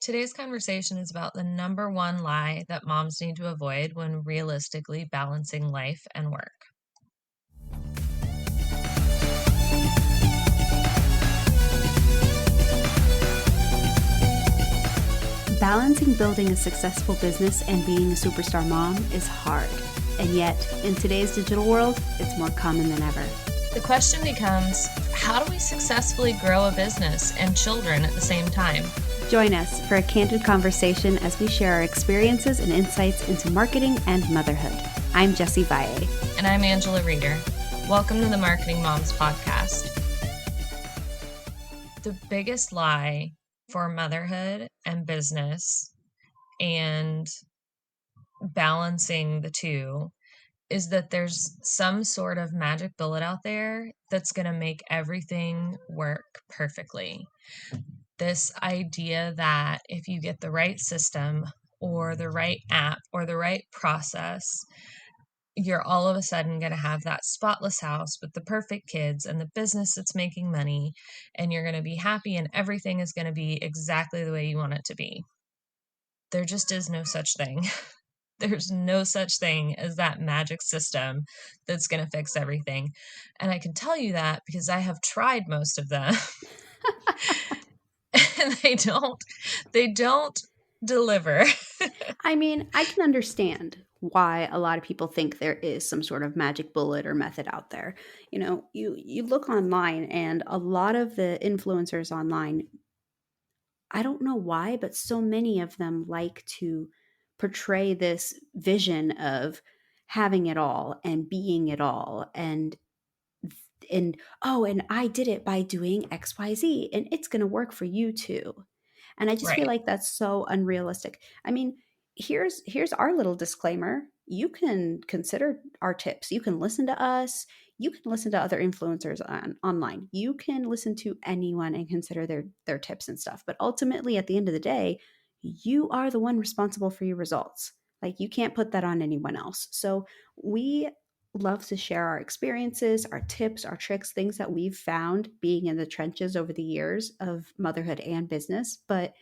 Today's conversation is about the number one lie that moms need to avoid when realistically balancing life and work. Balancing building a successful business and being a superstar mom is hard. And yet, in today's digital world, it's more common than ever. The question becomes, how do we successfully grow a business and children at the same time? Join us for a candid conversation as we share our experiences and insights into marketing and motherhood. I'm Jessie Valle. And I'm Angela Reeder. Welcome to the Marketing Moms Podcast. The biggest lie for motherhood and business and balancing the two is that there's some sort of magic bullet out there that's going to make everything work perfectly. This idea that if you get the right system or the right app or the right process, you're all of a sudden going to have that spotless house with the perfect kids and the business that's making money, and you're going to be happy and everything is going to be exactly the way you want it to be. There just is no such thing. There's no such thing as that magic system that's going to fix everything. And I can tell you that because I have tried most of them. And they don't deliver. I mean, I can understand why a lot of people think there is some sort of magic bullet or method out there. You know, you look online and a lot of the influencers online, I don't know why, but so many of them like to portray this vision of having it all and being it all and I did it by doing XYZ and it's going to work for you too. And I just feel Right. like that's so unrealistic. I mean, here's our little disclaimer. You can consider our tips. You can listen to us. You can listen to other influencers online. You can listen to anyone and consider their tips and stuff. But ultimately, at the end of the day, you are the one responsible for your results. Like, you can't put that on anyone else. So we love to share our experiences, our tips, our tricks, things that we've found being in the trenches over the years of motherhood and business. But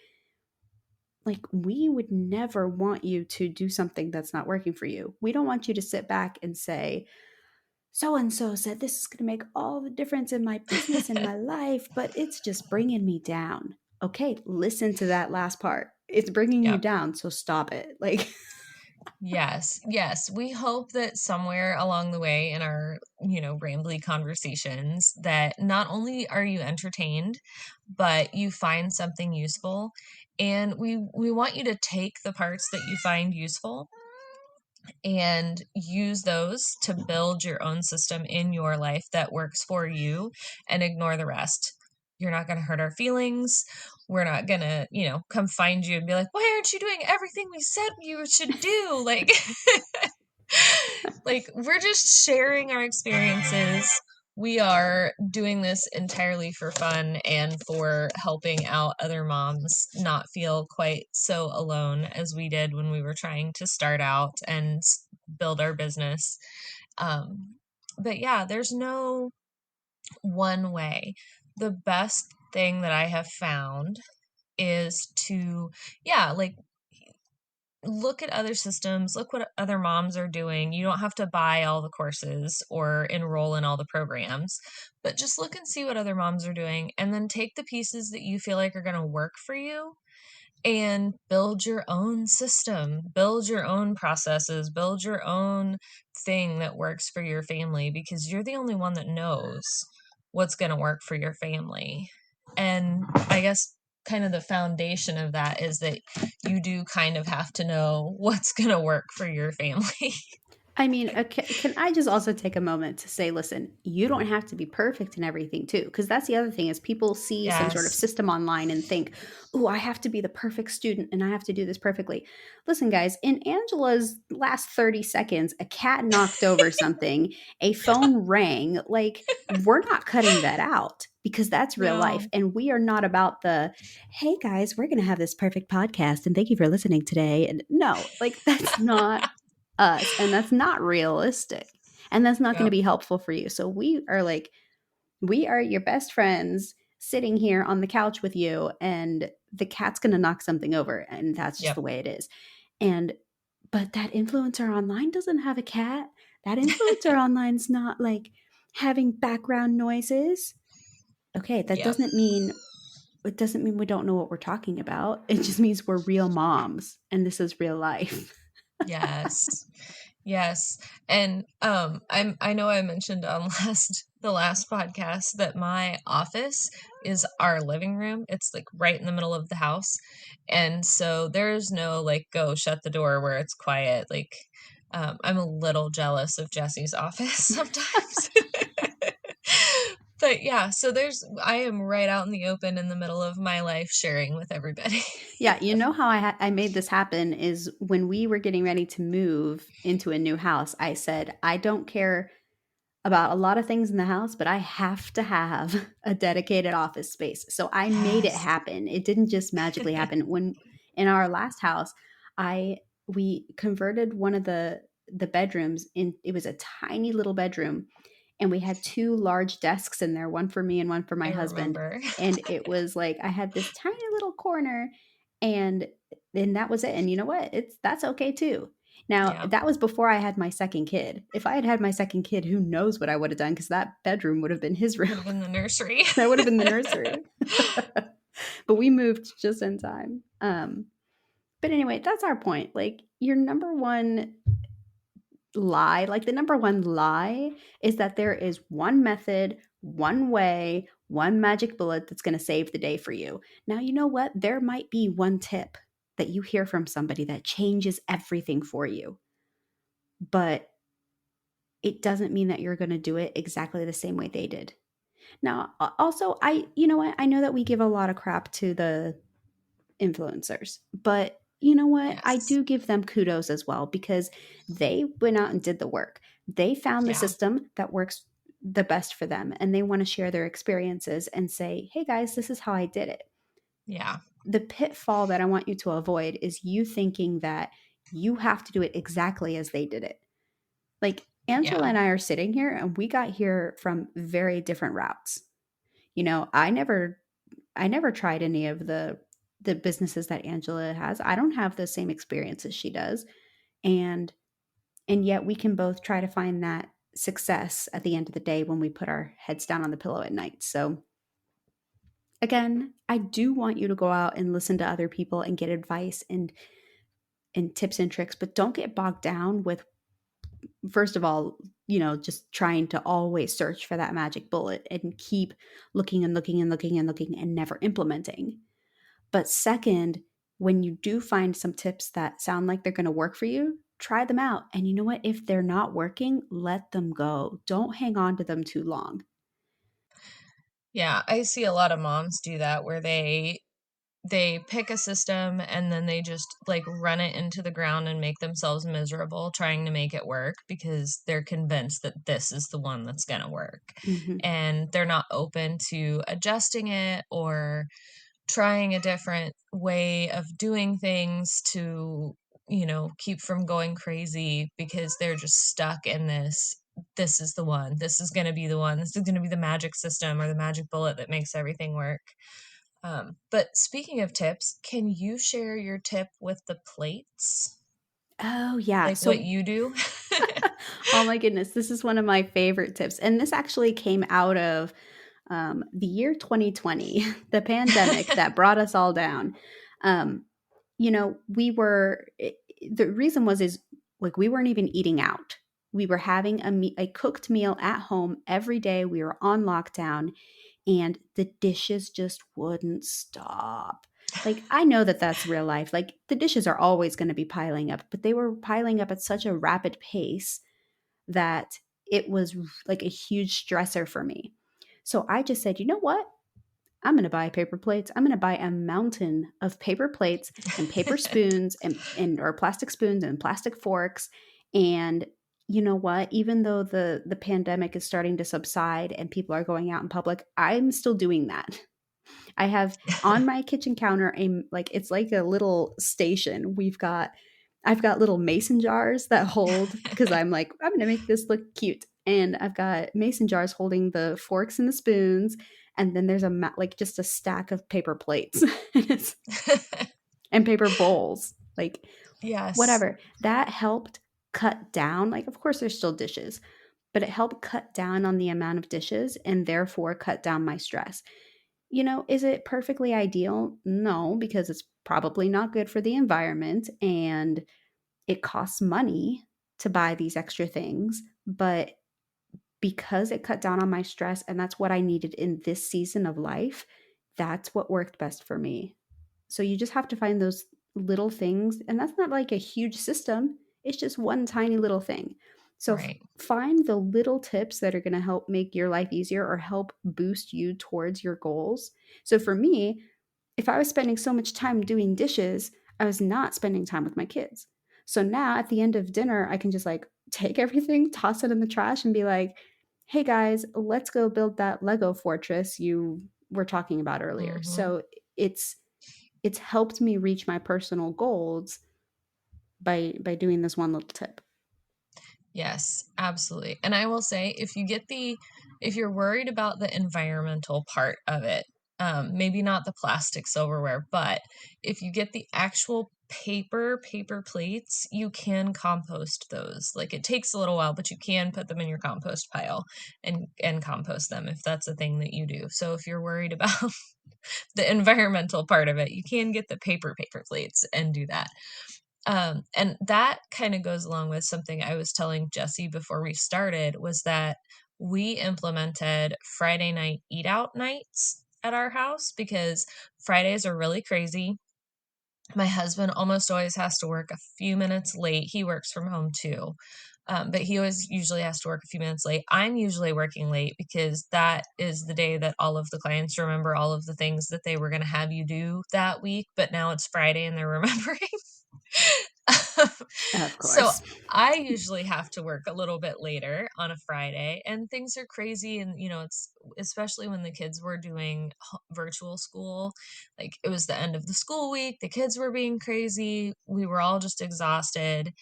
like, we would never want you to do something that's not working for you. We don't want you to sit back and say, so and so said this is going to make all the difference in my business and my life, but it's just bringing me down. Okay, listen to that last part. It's bringing you Yep. down, so stop it. Like, Yes. We hope that somewhere along the way in our, rambly conversations that not only are you entertained, but you find something useful. And we want you to take the parts that you find useful and use those to build your own system in your life that works for you and ignore the rest. You're not going to hurt our feelings. We're not going to, come find you and be like, why aren't you doing everything we said you should do? Like we're just sharing our experiences. We are doing this entirely for fun and for helping out other moms not feel quite so alone as we did when we were trying to start out and build our business. But yeah, there's no one way. The best thing that I have found is to, look at other systems, look what other moms are doing. You don't have to buy all the courses or enroll in all the programs, but just look and see what other moms are doing and then take the pieces that you feel like are going to work for you and build your own system, build your own processes, build your own thing that works for your family because you're the only one that knows what's going to work for your family. And I guess kind of the foundation of that is that you do kind of have to know what's going to work for your family. I mean, okay, can I just also take a moment to say, listen, you don't have to be perfect in everything too, because that's the other thing is people see some sort of Yes. system online and think, oh, I have to be the perfect student and I have to do this perfectly. Listen, guys, in Angela's last 30 seconds, a cat knocked over something, a phone rang. Like, we're not cutting that out because that's real life. And we are not about the, hey guys, we're going to have this perfect podcast and thank you for listening today. And no, like that's not us, and that's not realistic, and that's not going to be helpful for you. So we are your best friends sitting here on the couch with you, and the cat's going to knock something over, and that's just Yep. the way it is. And but that influencer online doesn't have a cat. That influencer online's not like having background noises. Okay, that Yep. doesn't mean it doesn't mean we don't know what we're talking about. It just means we're real moms and this is real life. Yes. Yes. And I know I mentioned on the last podcast that my office is our living room. It's like right in the middle of the house. And so there's no like go shut the door where it's quiet. Like I'm a little jealous of Jessie's office sometimes. But yeah, so I am right out in the open in the middle of my life sharing with everybody. Yeah, you know how I made this happen is when we were getting ready to move into a new house, I said, I don't care about a lot of things in the house, but I have to have a dedicated office space. So I made it Yes. happen. It didn't just magically happen. When in our last house, I we converted one of the bedrooms in it was a tiny little bedroom, and we had two large desks in there, one for me and one for I my husband. remember. And it was like I had this tiny little corner, and then that was it. And you know what? It's that's okay too. Now, Yeah. that was before I had my second kid. If I had had my second kid, who knows what I would have done, because that bedroom would have been his room. Would have been the nursery. That would have been the nursery. But we moved just in time. But anyway, that's our point. Like, your number one lie, like the number one lie is that there is one method, one way, one magic bullet that's going to save the day for you. Now, you know what? There might be one tip that you hear from somebody that changes everything for you, but it doesn't mean that you're going to do it exactly the same way they did. Now, also, you know what? I know that we give a lot of crap to the influencers, but you know what? I Yes. do give them kudos as well because they went out and did the work. They found the Yeah. system that works the best for them, and they want to share their experiences and say, hey guys, this is how I did it. Yeah. The pitfall that I want you to avoid is you thinking that you have to do it exactly as they did it. Like, Angela Yeah. and I are sitting here and we got here from very different routes. You know, I never tried any of the businesses that Angela has. I don't have the same experience as she does. And yet we can both try to find that success at the end of the day when we put our heads down on the pillow at night. So again, I do want you to go out and listen to other people and get advice and tips and tricks, but don't get bogged down with, first of all, just trying to always search for that magic bullet and keep looking and looking and looking and looking and never implementing. But second, when you do find some tips that sound like they're going to work for you, try them out. And you know what? If they're not working, let them go. Don't hang on to them too long. Yeah, I see a lot of moms do that where they pick a system and then they just like run it into the ground and make themselves miserable trying to make it work because they're convinced that this is the one that's going to work. Hmm. And they're not open to adjusting it or trying a different way of doing things to, keep from going crazy because they're just stuck in this is the one. This is going to be the one. This is going to be the magic system or the magic bullet that makes everything work. But speaking of tips, can you share your tip with the plates? Oh, yeah. Like what So, you do? oh my goodness, this is one of my favorite tips. And this actually came out of the year 2020, the pandemic that brought us all down. Um, the reason is like we weren't even eating out. We were having a cooked meal at home every day. We were on lockdown, and the dishes just wouldn't stop. Like, I know that that's real life. Like, the dishes are always going to be piling up, but they were piling up at such a rapid pace that it was like a huge stressor for me. So I just said, you know what? I'm going to buy paper plates. I'm going to buy a mountain of paper plates and paper spoons and or plastic spoons and plastic forks. And you know what? Even though the pandemic is starting to subside and people are going out in public, I'm still doing that. I have on my kitchen counter it's like a little station. I've got little mason jars that hold, because I'm like, I'm going to make this look cute. and I've got mason jars holding the forks and the spoons, and then there's like just a stack of paper plates and paper bowls, like Yes. whatever. That helped cut down. Like, of course, there's still dishes, but it helped cut down on the amount of dishes and therefore cut down my stress. Is it perfectly ideal? No, because it's probably not good for the environment and it costs money to buy these extra things. But because it cut down on my stress and that's what I needed in this season of life, that's what worked best for me. So you just have to find those little things. And that's not like a huge system, it's just one tiny little thing. So Right. find the little tips that are going to help make your life easier or help boost you towards your goals. So for me, if I was spending so much time doing dishes, I was not spending time with my kids. So now at the end of dinner, I can just like take everything, toss it in the trash, and be like, hey guys, let's go build that Lego fortress you were talking about earlier. Hmm. So it's it's helped me reach my personal goals by doing this one little tip. Yes, absolutely. And I will say, if you're worried about the environmental part of it, maybe not the plastic silverware, but if you get the actual paper plates, you can compost those. Like it takes a little while, but you can put them in your compost pile and compost them if that's a thing that you do. So if you're worried about the environmental part of it, you can get the paper plates and do that. And that kind of goes along with something I was telling Jessie before we started was that we implemented Friday night eat out nights at our house because Fridays are really crazy. My husband almost always has to work a few minutes late. He works from home too. But he always usually has to work a few minutes late. I'm usually working late because that is the day that all of the clients remember all of the things that they were going to have you do that week. But now it's Friday and they're remembering. Of So course. I usually have to work a little bit later on a Friday, and things are crazy. And, it's especially when the kids were doing virtual school, like it was the end of the school week, the kids were being crazy, we were all just exhausted.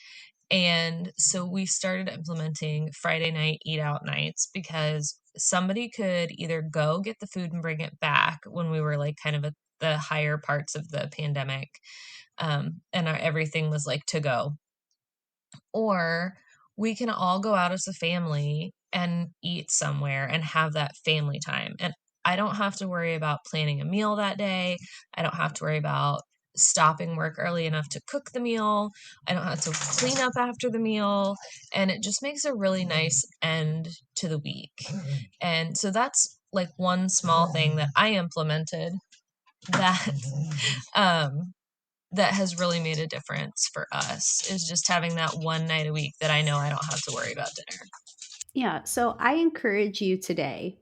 And so we started implementing Friday night eat out nights because somebody could either go get the food and bring it back when we were like kind of at the higher parts of the pandemic, and everything was like to go, or we can all go out as a family and eat somewhere and have that family time. And I don't have to worry about planning a meal that day. I don't have to worry about stopping work early enough to cook the meal. I don't have to clean up after the meal. And it just makes a really nice end to the week. And so that's like one small thing that I implemented that um that has really made a difference for us is just having that one night a week that I know I don't have to worry about dinner. Yeah. So I encourage you today,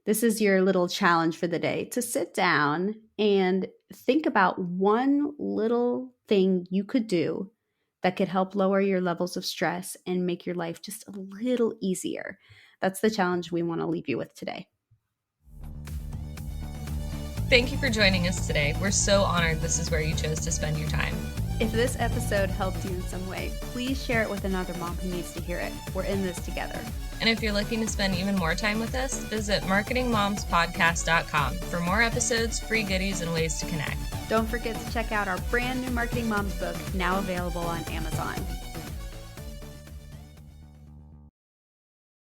this is your little challenge for the day, to sit down and think about one little thing you could do that could help lower your levels of stress and make your life just a little easier. That's the challenge we want to leave you with today. Thank you for joining us today. We're so honored this is where you chose to spend your time. If this episode helped you in some way, please share it with another mom who needs to hear it. We're in this together. And if you're looking to spend even more time with us, visit marketingmomspodcast.com for more episodes, free goodies, and ways to connect. Don't forget to check out our brand new Marketing Moms book, now available on Amazon.